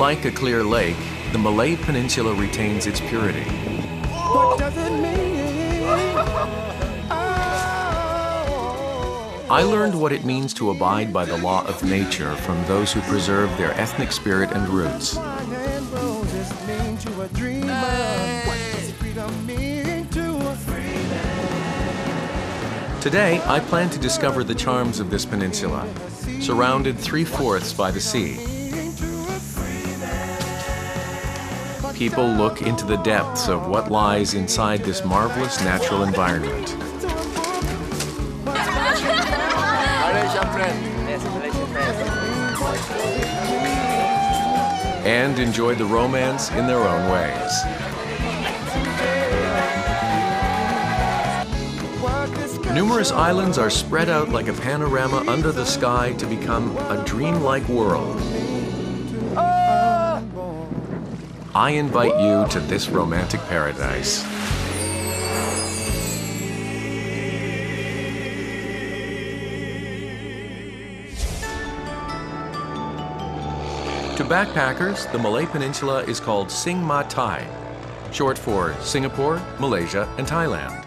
Unlike a clear lake, the Malay Peninsula retains its purity. I learned what it means to abide by the law of nature from those who preserve their ethnic spirit and roots. Today, I plan to discover the charms of this peninsula, surrounded 3/4 by the sea. People look into the depths of what lies inside this marvelous natural environment. And enjoy the romance in their own ways. Numerous islands are spread out like a panorama under the sky to become a dreamlike world. I invite you to this romantic paradise. To backpackers, the Malay Peninsula is called Sing Ma Thai, short for Singapore, Malaysia, and Thailand.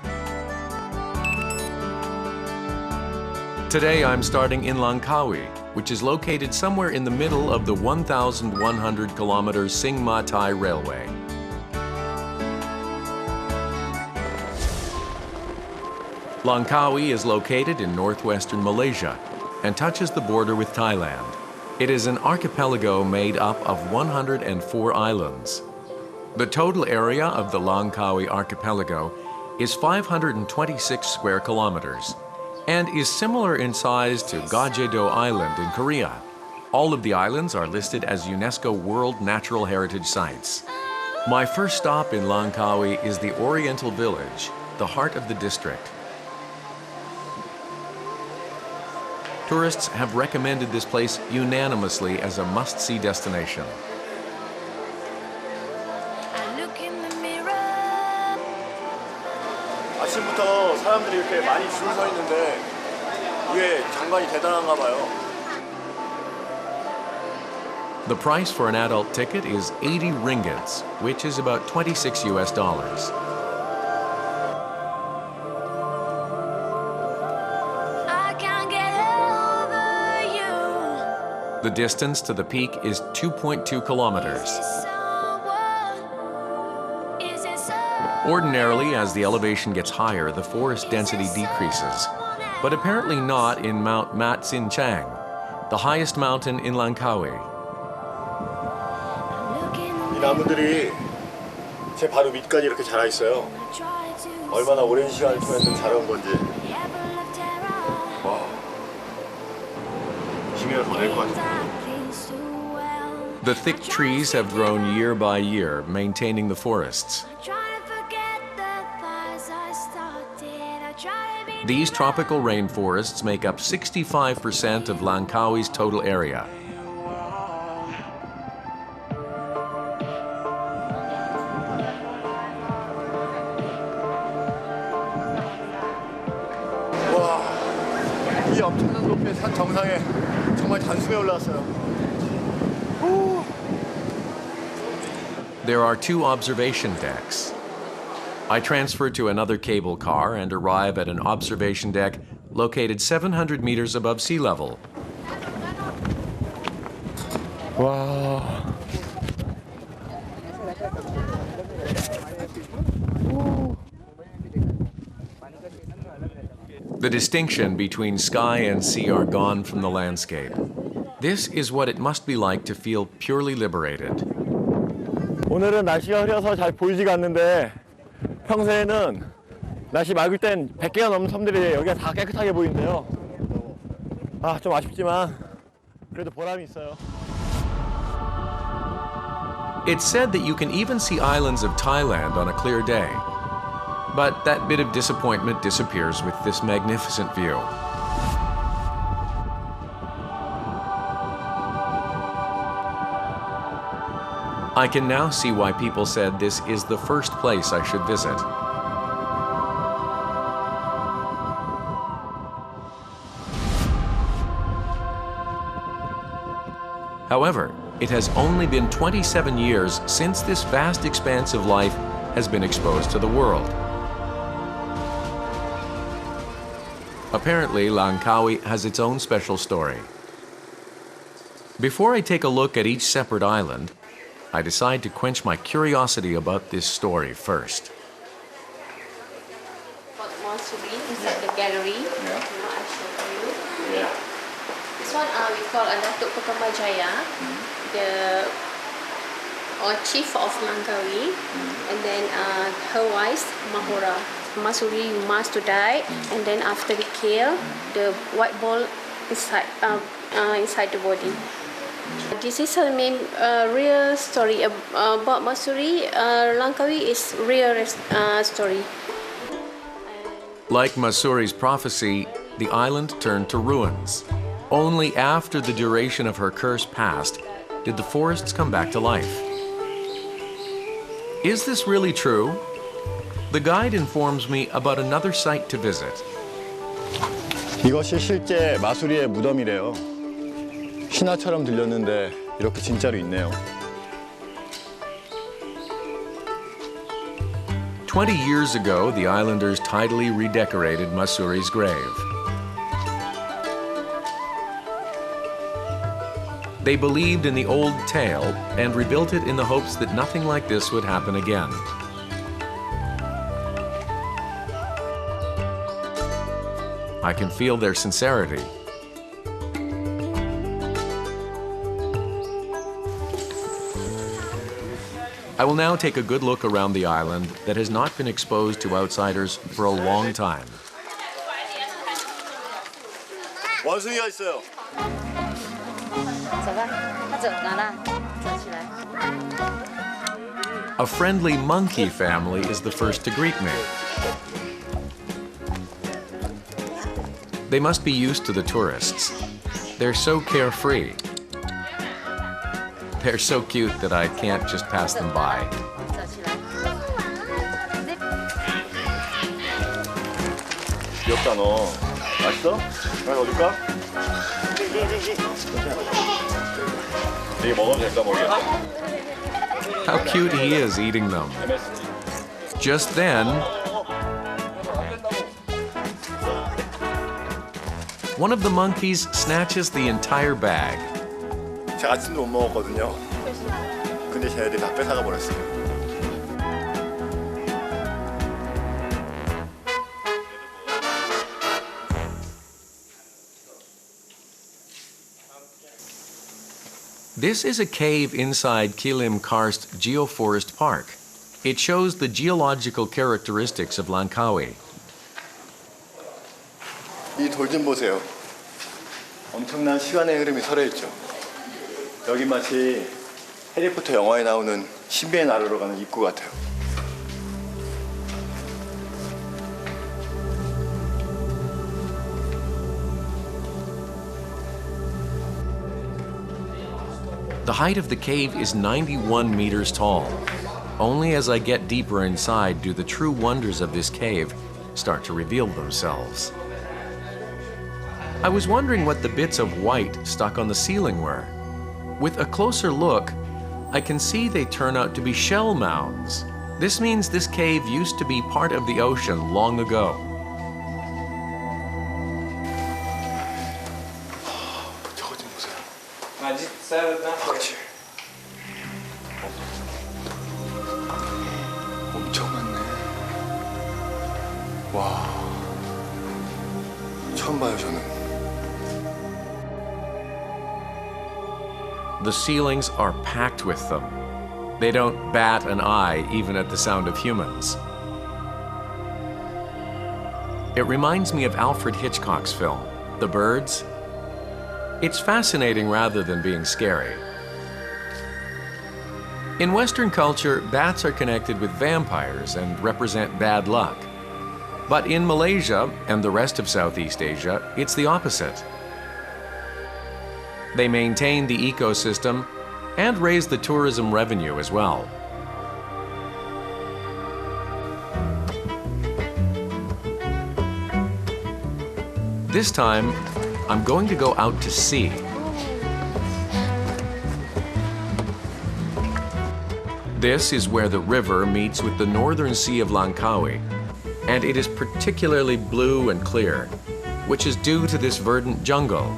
Today I'm starting in Langkawi, which is located somewhere in the middle of the 1,100-kilometer Sing Ma Thai Railway. Langkawi is located in northwestern Malaysia and touches the border with Thailand. It is an archipelago made up of 104 islands. The total area of the Langkawi archipelago is 526 square kilometers and is similar in size to Jeju Island in Korea. All of the islands are listed as UNESCO World Natural Heritage Sites. My first stop in Langkawi is the Oriental Village, the heart of the district. Tourists have recommended this place unanimously as a must-see destination. 아침부터 사람들이 이렇게 많이 줄 서 있는데 이게 장관이 대단한가 봐요. The price for an adult ticket is 80 ringgits, which is about $26 US. The distance to the peak is 2.2 kilometers. Ordinarily, as the elevation gets higher, the forest density decreases, but apparently not in Mount Mat Sin Chang, the highest mountain in Langkawi. 이 나무들이 제 바로 밑까지 이렇게 자라 있어요. 얼마나 오랜 시간을 통해서 자라온 건지. 와, 20년을 더 될 것 같아요. The thick trees have grown year by year, maintaining the forests. These tropical rainforests make up 65% of Langkawi's total area. 와, 이 엄청난 높이의 산 정상에 정말 단숨에 올라왔어요. There are 2 observation decks. I transfer to another cable car and arrive at an observation deck located 700 meters above sea level. 와. The distinction between sky and sea are gone from the landscape. This is what it must be like to feel purely liberated. 오늘은 날씨가 흐려서 잘 보이지가 않는데 평소에는 날씨 맑을 땐 100개가 넘는 섬들이 여기가 다 깨끗하게 보이는데요. 아, 좀 아쉽지만 그래도 보람이 있어요. It's said that you can even see islands of Thailand on a clear day. But that bit of disappointment disappears with this magnificent view. I can now see why people said this is the first place I should visit. However, it has only been 27 years since this vast expanse of life has been exposed to the world. Apparently, Langkawi has its own special story. Before I take a look at each separate island, I decide to quench my curiosity about this story first. Inside the gallery, I show you. This one we call Datuk Pekamajaya, the chief of Langkawi, and then her wife Mahora. Masuri must to die, and then after they kill, the white ball inside inside the body. This is a real story about Masuri. Langkawi is real story. Like Masuri's prophecy, the island turned to ruins. Only after the duration of her curse passed did the forests come back to life. Is this really true? The guide informs me about another site to visit. 이것이 실제 마수리의 무덤이래요. 신화처럼 들렸는데 이렇게 진짜로 있네요. 20 years ago, the islanders tidily redecorated Masuri's grave. They believed in the old tale and rebuilt it in the hopes that nothing like this would happen again. I can feel their sincerity. I will now take a good look around the island that has not been exposed to outsiders for a long time. 원숭이가 있어요. A friendly monkey family is the first to greet me. They must be used to the tourists. They're so carefree. They're so cute that I can't just pass them by. 귀엽다 너. 맛있어? 하나 더 줄까? 이게 먹어도 될까 모르겠다. How cute he is eating them. Just then, one of the monkeys snatches the entire bag. 제가 아침도 못 먹었거든요. 근데 쟤네들이 다 뺏어가 버렸어요. This is a cave inside Kilim Karst Geoforest Park. It shows the geological characteristics of Langkawi. 이 돌 좀 보세요. 엄청난 시간의 흐름이 서려있죠. 여기 마치 해리포터 영화에 나오는 신비의 나라로 가는 입구 같아요. The height of the cave is 91 meters tall. Only as I get deeper inside do the true wonders of this cave start to reveal themselves. I was wondering what the bits of white stuck on the ceiling were. With a closer look, I can see they turn out to be shell mounds. This means this cave used to be part of the ocean long ago. 저거 좀 보세요. 엄청 많네. 와, 처음 봐요 저는. The ceilings are packed with them. They don't bat an eye even at the sound of humans. It reminds me of Alfred Hitchcock's film, The Birds. It's fascinating rather than being scary. In Western culture, bats are connected with vampires and represent bad luck. But in Malaysia and the rest of Southeast Asia, it's the opposite. They maintain the ecosystem and raise the tourism revenue as well. This time, I'm going to go out to sea. This is where the river meets with the northern sea of Langkawi, and it is particularly blue and clear, which is due to this verdant jungle.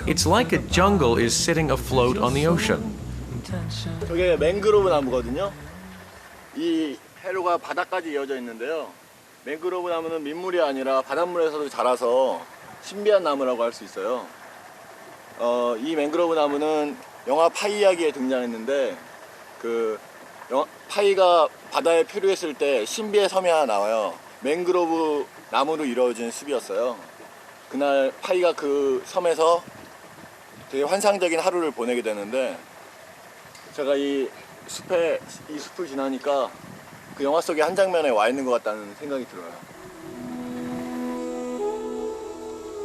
It's like a jungle is sitting afloat on the ocean. 저게 맹그로브 나무거든요. 이 해로가 바다까지 이어져 있는데요. 맹그로브 나무는 민물이 아니라 바닷물에서도 자라서 신비한 나무라고 할 수 있어요. 이 맹그로브 나무는 영화 파이 이야기에 등장했는데 파이가 바다에 표류했을 때 신비의 섬이 하나 나와요. 맹그로브 나무로 이루어진 숲이었어요. 그날 파이가 그 섬에서 되게 환상적인 하루를 보내게 되는데 제가 이 숲을 지나니까 그 영화 속의 한 장면에 와 있는 것 같다는 생각이 들어요.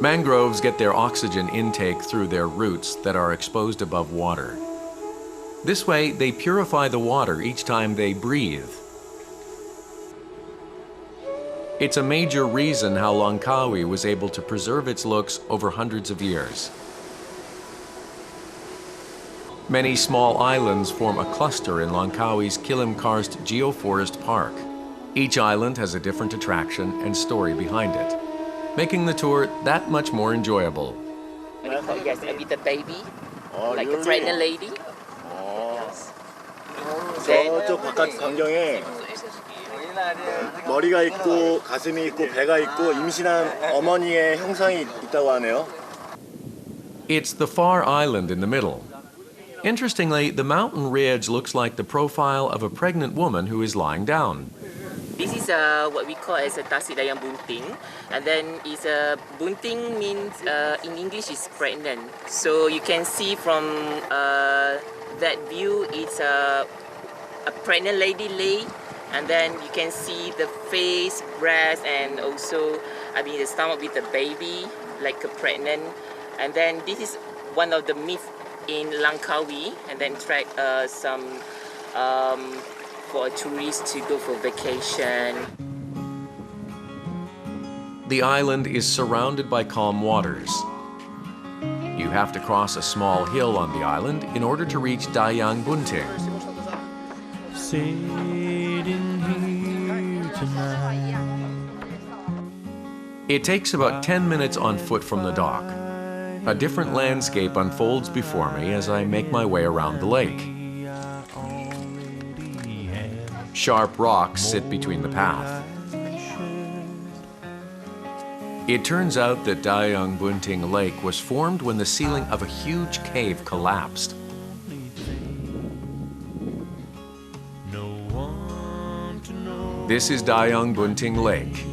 Mangroves get their oxygen intake through their roots that are exposed above water. This way, they purify the water each time they breathe. It's a major reason how Langkawi was able to preserve its looks over hundreds of years. Many small islands form a cluster in Langkawi's Kilim-Karst Geoforest Park. Each island has a different attraction and story behind it, making the tour that much more enjoyable. Yes, a bit of baby, like a pregnant lady. Yes. 저쪽 바깥 광경에 머리가 있고 가슴이 있고 배가 있고 임신한 어머니의 형상이 있다고 하네요. It's the far island in the middle. Interestingly, the mountain ridge looks like the profile of a pregnant woman who is lying down. This is what we call as a tasik Dayang Bunting, and then is Bunting means in English is pregnant. So you can see from that view, it's a pregnant lady lay, and then you can see the face, breast, and also the stomach with the baby like a pregnant. And then this is one of the myths in Langkawi, and then track some for tourists to go for vacation. The island is surrounded by calm waters. You have to cross a small hill on the island in order to reach Dayang Bunting. It takes about 10 minutes on foot from the dock. A different landscape unfolds before me as I make my way around the lake. Sharp rocks sit between the path. It turns out that Dayang Bunting Lake was formed when the ceiling of a huge cave collapsed. This is Dayang Bunting Lake.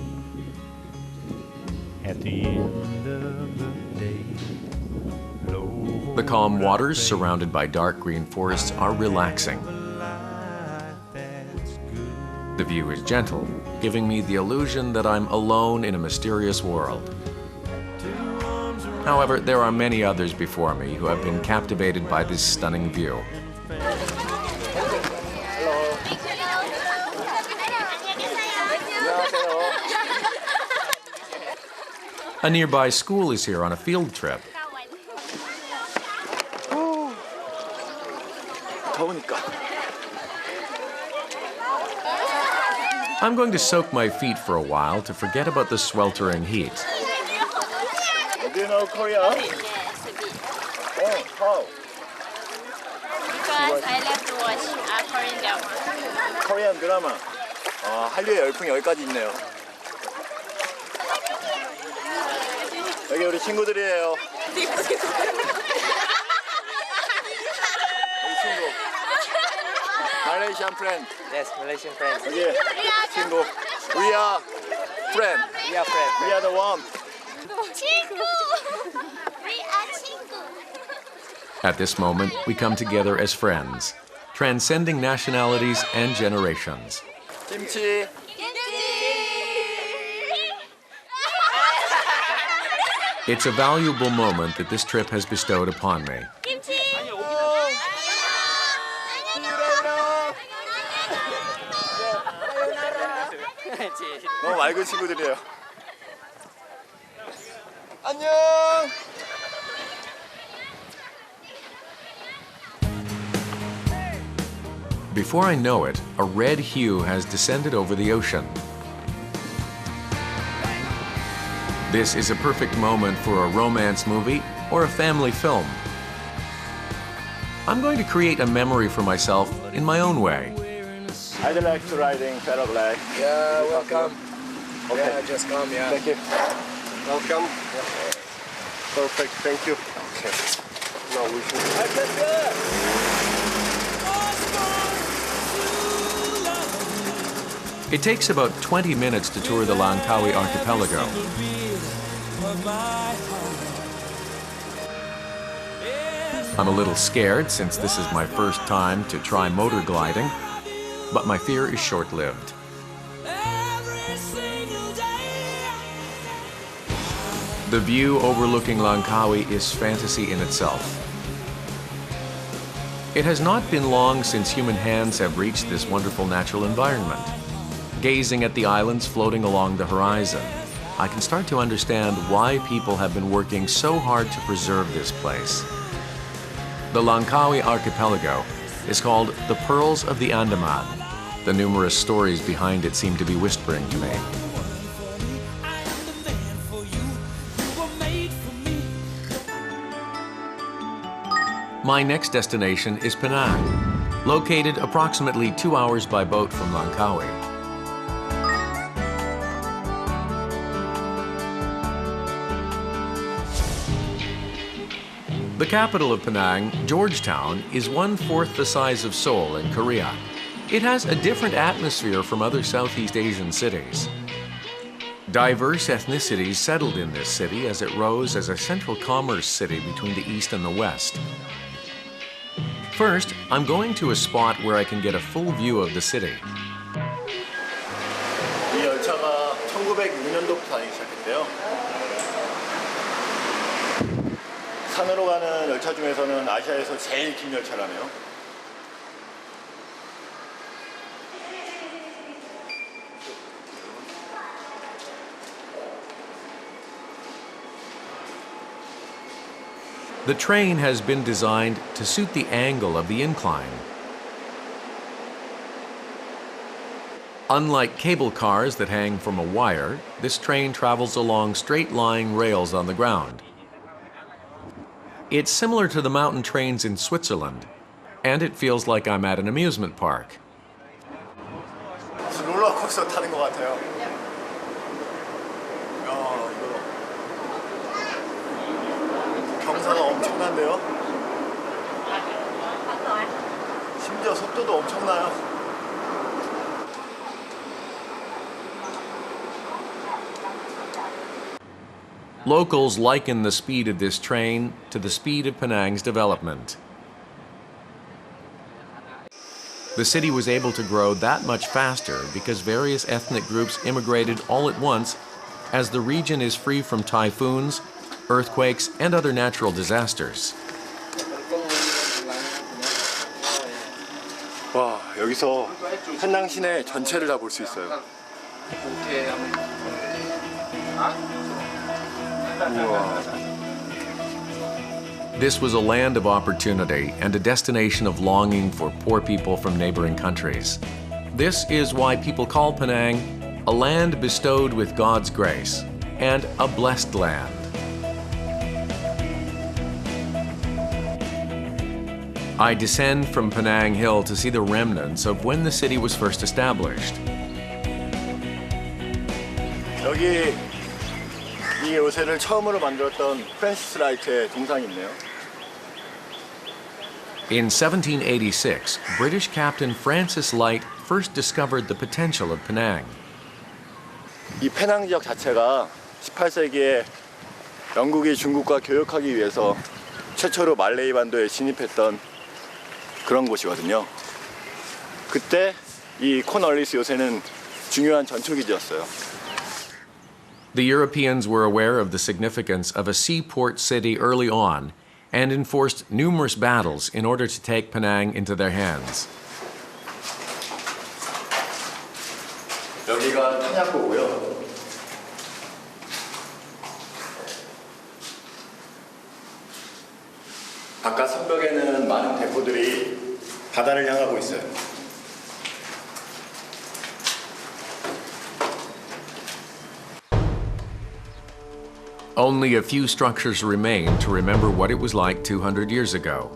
At the end of the day, The calm waters surrounded by dark green forests are relaxing. The view is gentle, giving me the illusion that I'm alone in a mysterious world. However, there are many others before me who have been captivated by this stunning view. A nearby school is here on a field trip. 더우니까. I'm going to soak my feet for a while to forget about the sweltering heat. Do you know Korea? Yes, a bit. Oh, how? Because I love to watch Korean drama. 코리안 드라마. 한류의 열풍이 여기까지 있네요. 여기 우리 친구들이에요. 우리 친구. Malaysian friend. Yes, Malaysian friends. 여기 친구. We are friend. We are friends. We are the one. 친구! We are 친구! At this moment, we come together as friends, transcending nationalities and generations. 김치. It's a valuable moment that this trip has bestowed upon me. 김치! 너무 맑은 친구들이에요. 안녕. Before I know it, a red hue has descended over the ocean. This is a perfect moment for a romance movie or a family film. I'm going to create a memory for myself in my own way. I'd like to riding Travelogue. Yeah, welcome. Okay. Yeah, just come, yeah. Thank you. Welcome. Perfect. Thank you. Okay. Now we should... It takes about 20 minutes to tour the Langkawi archipelago. I'm a little scared since this is my first time to try motor gliding, but my fear is short-lived. The view overlooking Langkawi is fantasy in itself. It has not been long since human hands have reached this wonderful natural environment. Gazing at the islands floating along the horizon, I can start to understand why people have been working so hard to preserve this place. The Langkawi archipelago is called the Pearls of the Andaman. The numerous stories behind it seem to be whispering to me. My next destination is Penang, located approximately 2 hours by boat from Langkawi. The capital of Penang, Georgetown, is 1/4 the size of Seoul in Korea. It has a different atmosphere from other Southeast Asian cities. Diverse ethnicities settled in this city as it rose as a central commerce city between the East and the West. First, I'm going to a spot where I can get a full view of the city. 이 열차가 1906년도부터 다니기 시작했대요. 산으로 가는 열차 중에서는 아시아에서 제일 긴 열차라네요. The train has been designed to suit the angle of the incline. Unlike cable cars that hang from a wire, this train travels along straight-lying rails on the ground. It's similar to the mountain trains in Switzerland, and it feels like I'm at an amusement park. 롤러코스터 타는 것 같아요. 이거 경사가 엄청난데요. 심지어 속도도 엄청나요. Locals liken the speed of this train to the speed of Penang's development. The city was able to grow that much faster because various ethnic groups immigrated all at once, as the region is free from typhoons, earthquakes, and other natural disasters. 와, 여기서 페낭 시내 전체를 다 볼 수 있어요. This was a land of opportunity and a destination of longing for poor people from neighboring countries. This is why people call Penang a land bestowed with God's grace and a blessed land. I descend from Penang Hill to see the remnants of when the city was first established. 여기 이 요새를 처음으로 만들었던 프랜시스 라이트의 동상이 있네요. In 1786, British Captain Francis Light first discovered the potential of Penang. 이 페낭 지역 자체가 18세기에 영국이 중국과 교역하기 위해서 최초로 말레이 반도에 진입했던 그런 곳이거든요. 그때 이 코널리스 요새는 중요한 전초기지였어요. The Europeans were aware of the significance of a seaport city early on and enforced numerous battles in order to take Penang into their hands. 여기가 탄약고고요. 바깥 성벽에는 많은 대포들이 바다를 향하고 있어요. Only a few structures remain to remember what it was like 200 years ago.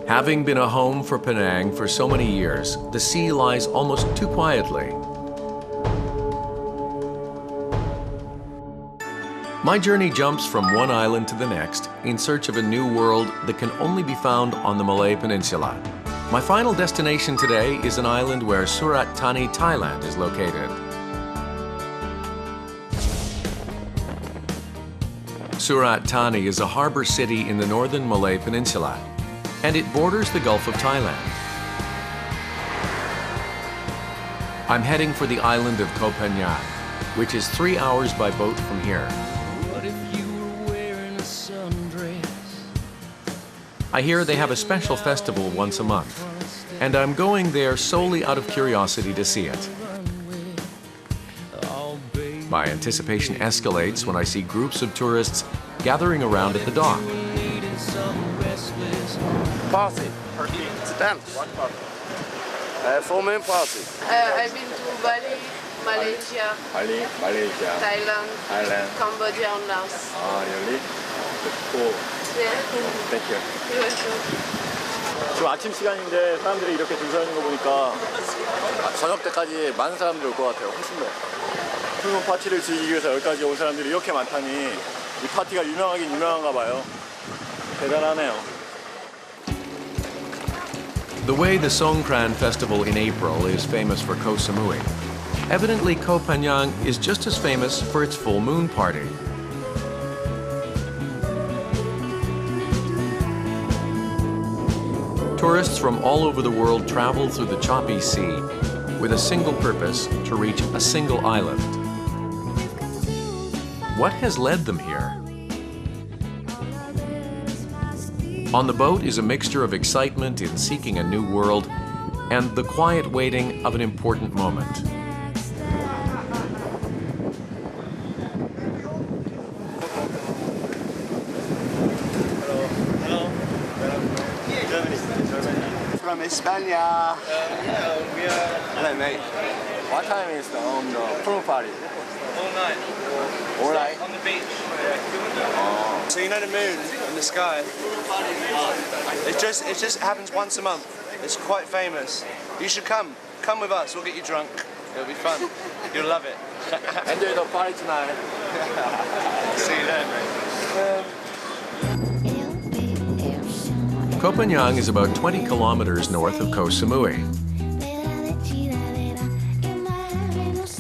Having been a home for Penang for so many years, the sea lies almost too quietly. My journey jumps from one island to the next in search of a new world that can only be found on the Malay Peninsula. My final destination today is an island where Surat Thani, Thailand is located. Surat Thani is a harbor city in the northern Malay Peninsula, and it borders the Gulf of Thailand. I'm heading for the island of Koh Phangan, which is 3 hours by boat from here. What if you were wearing a sundress? I hear they have a special festival once a month, and I'm going there solely out of curiosity to see it. My anticipation escalates when I see groups of tourists gathering around at the dock. Party. It's a dance. One party. 4 main party. I've been to Bali, Malaysia, Bali, Malaysia, Thailand, Thailand. Cambodia, and Laos. Ah, really? That's cool. Yeah. Thank you. You're welcome. 지금 아침 시간인데 사람들이 이렇게 줄 서 있는 거 보니까 저녁 때까지 많은 사람들이 올 것 같아요. 훨씬 더. 풀문 파티를 즐기기 위해서 여기까지 온 사람들이 이렇게 많다니 이 파티가 유명하긴 유명한가 봐요. 대단하네요. The way the Songkran festival in April is famous for Koh Samui, evidently Koh Phangan is just as famous for its full moon party. Tourists from all over the world travel through the choppy sea with a single purpose: to reach a single island. What has led them here? On the boat is a mixture of excitement in seeking a new world and the quiet waiting of an important moment. From España. Yeah, we are Hello, mate. What time is the pool party? all night. All right. On the beach. So you know the moon in the sky? It just happens once a month. It's quite famous. You should come. Come with us. We'll get you drunk. It'll be fun. You'll love it. Enjoy the party tonight. See you there, mate. Koh Phangan is about 20 kilometers north of Koh Samui.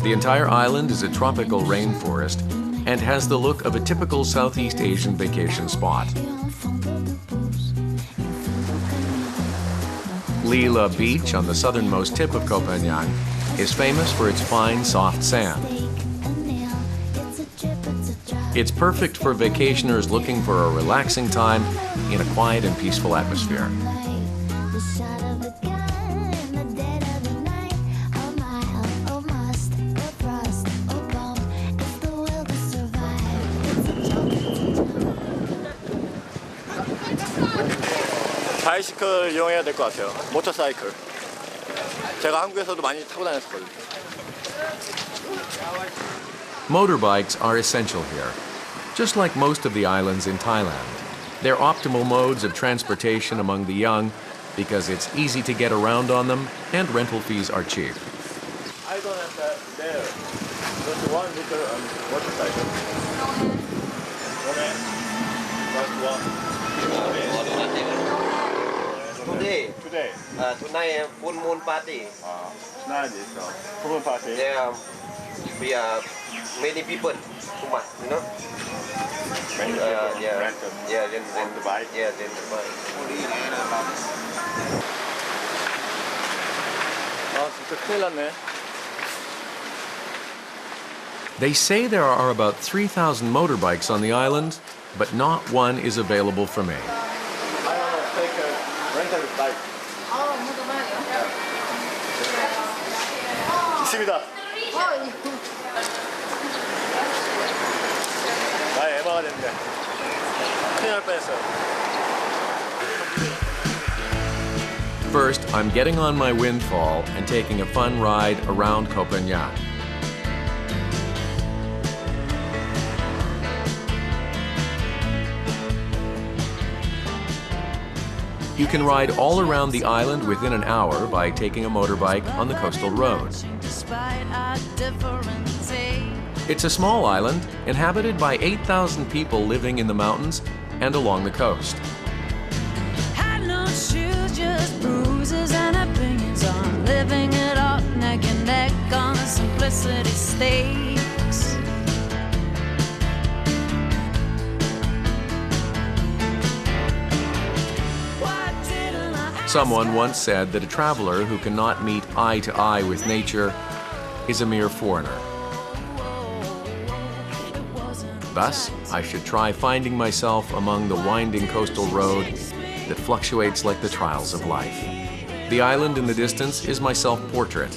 The entire island is a tropical rainforest and has the look of a typical Southeast Asian vacation spot. Lila Beach, on the southernmost tip of Koh Phangan, is famous for its fine, soft sand. It's perfect for vacationers looking for a relaxing time in a quiet and peaceful atmosphere. 바이시클 이용해야 될 것 같아요. 모터사이클. 제가 한국에서도 많이 타고 다녔었거든요. Motorbikes are essential here, just like most of the islands in Thailand. They're optimal modes of transportation among the young because it's easy to get around on them and rental fees are cheap. I don't have that there. Just one little motorcycle. Okay. Just one. Today. Tonight full moon party. Tonight is full party. Yeah, we are many people too much, you know. Many people yeah, rented yeah, then on the bike. Yeah, then the bike. 아 진짜 큰일 났네. They say there are about 3,000 motorbikes on the island, but not one is available for me. I want to take a rental bike. 있습니다. 나의 에바가 됐네. 큰일 날 뻔했어요. First, I'm getting on my windfall and taking a fun ride around Koh Phangan. You can ride all around the island within an hour by taking a motorbike on the coastal road. It's a small island inhabited by 8,000 people living in the mountains and along the coast. Had no shoes, just bruises and opinions on living it up, neck and neck on the simplicity stakes. Someone once said that a traveler who cannot meet eye to eye with nature is a mere foreigner. Thus, I should try finding myself among the winding coastal road that fluctuates like the trials of life. The island in the distance is my self-portrait.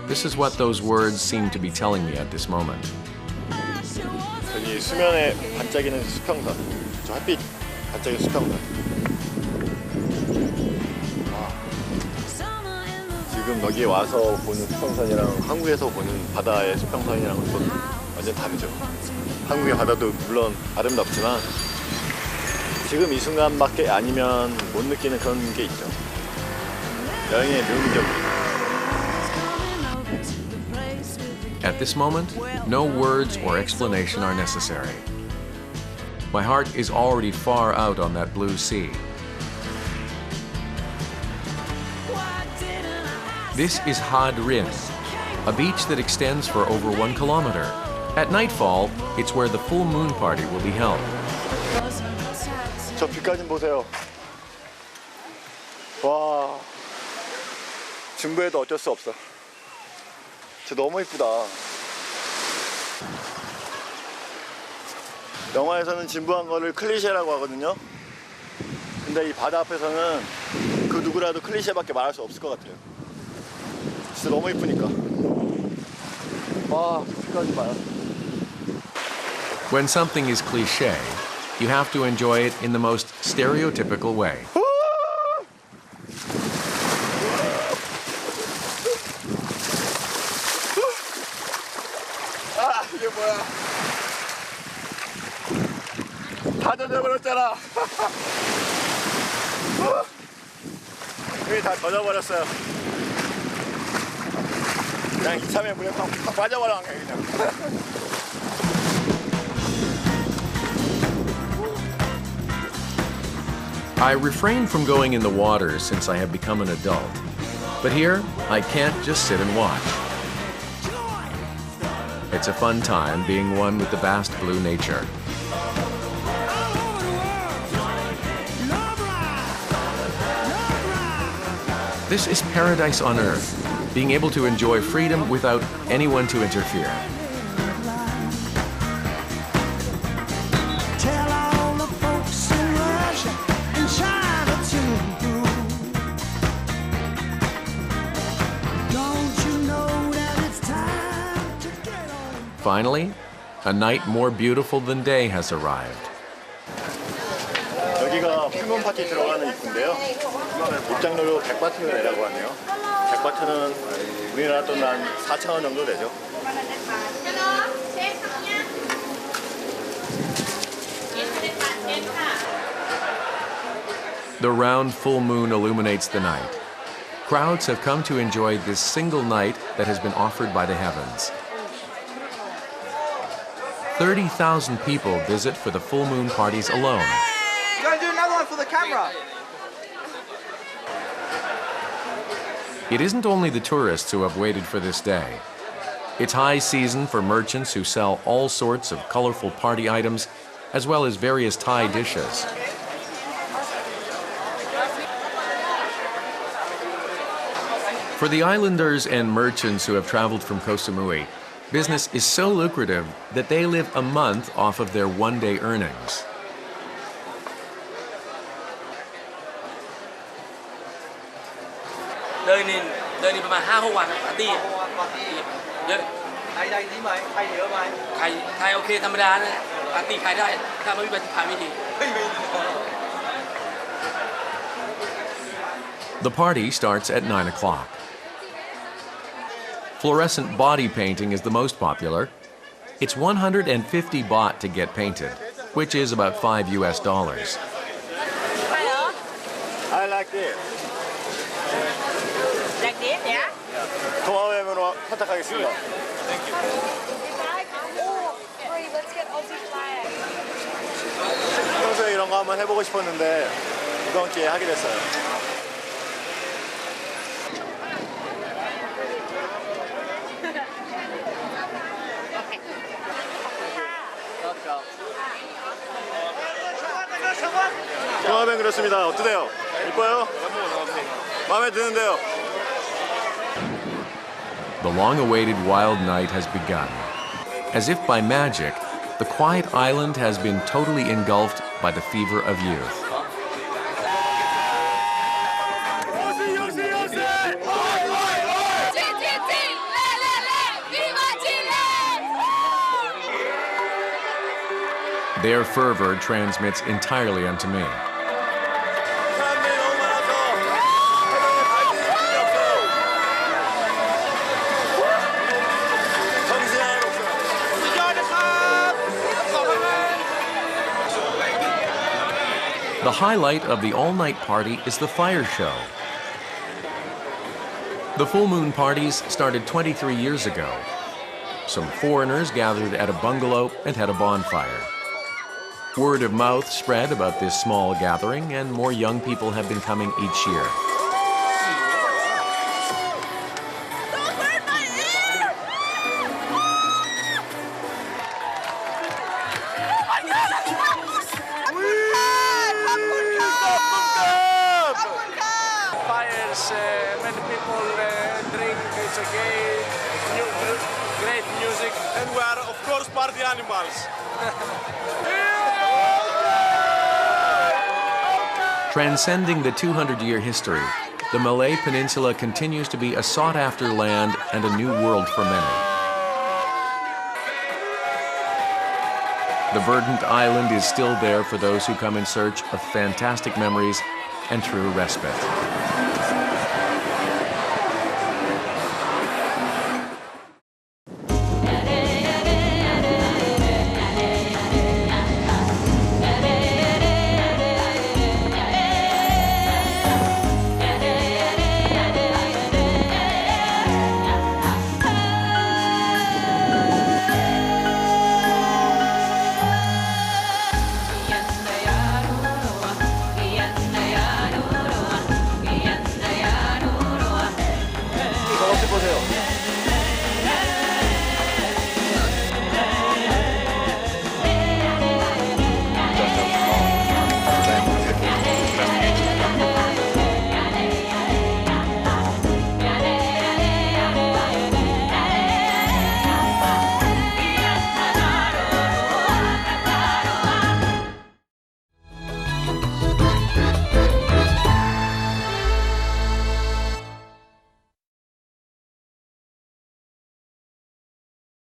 This is what those words seem to be telling me at this moment. 저기 수면에 반짝이는 수평선, 저 햇빛 반짝이는 수평선. 지금 여기에 와서 보는 수평선이랑 한국에서 보는 바다의 수평선이랑은 또 완전 다르죠. 한국의 바다도 물론 아름답지만 지금 이 순간밖에 아니면 못 느끼는 그런 게 있죠. 여행의 묘미죠. At this moment, no words or explanation are necessary. My heart is already far out on that blue sea. This is Had Rin, a beach that extends for over 1 kilometer. At nightfall, it's where the full moon party will be held. 저 빛깔 좀 보세요. 와, 중부에도 어쩔 수 없어. 저 너무 이쁘다. 영화에서는 진부한 거를 클리셰라고 하거든요. 근데 이 바다 앞에서는 그 누구라도 클리셰밖에 말할 수 없을 것 같아요. 진짜 너무 이쁘니까. 와, 빛깔 좀 봐요. When something is cliché, you have to enjoy it in the most stereotypical way. 아, 이게 뭐야? 다 젖어버렸잖아. 여기 다 젖어버렸어요. 그냥 이참에 물에 팍 빠져버려 그냥. I refrain from going in the water since I have become an adult. But here, I can't just sit and watch. It's a fun time being one with the vast blue nature. This is paradise on earth, being able to enjoy freedom without anyone to interfere. Finally, a night more beautiful than day has arrived. 여기가 풀문 파티 들어가는 입구인데요. 입장료로 100바트를 내라고 하네요. 100바트는 우리나라 돈 한 4,000원 정도 되죠. The round full moon illuminates the night. Crowds have come to enjoy this single night that has been offered by the heavens. 30,000 people visit for the full moon parties alone. Go and do another one for the camera. It isn't only the tourists who have waited for this day. It's high season for merchants who sell all sorts of colorful party items, as well as various Thai dishes. For the islanders and merchants who have traveled from Koh Samui, business is so lucrative that they live a month off of their one-day earnings. Đời này ประมาณ 5-6 วันปาร์ตี้เยอะไทยได้ที่ไหมไทยเยอะไหมไทยโอเคธรรมดานะปาร์ตี้ขายได้ถ้าไม่มีปาร์ตี้ขายไม่ดี The party starts at 9 o'clock. Fluorescent body painting is the most popular. It's 150 baht to get painted, which is about $5 US. I like this. Like this, yeah? 동화뱀으로 선택하겠습니다. 평소에 이런 거 한번 해보고 싶었는데 이번 기회에 하게 됐어요. 동화뱀 그렇습니다. 어떠세요? 이뻐요? 마음에 드는데요. The long-awaited wild night has begun. As if by magic, the quiet island has been totally engulfed by the fever of youth. Their fervor transmits entirely unto me. The highlight of the all-night party is the fire show. The full moon parties started 23 years ago. Some foreigners gathered at a bungalow and had a bonfire. Word of mouth spread about this small gathering, and more young people have been coming each year. Fires, many people drink, it's okay, great music, and we are, of course, party animals. Transcending the 200-year history, the Malay Peninsula continues to be a sought-after land and a new world for many. The verdant island is still there for those who come in search of fantastic memories and true respite.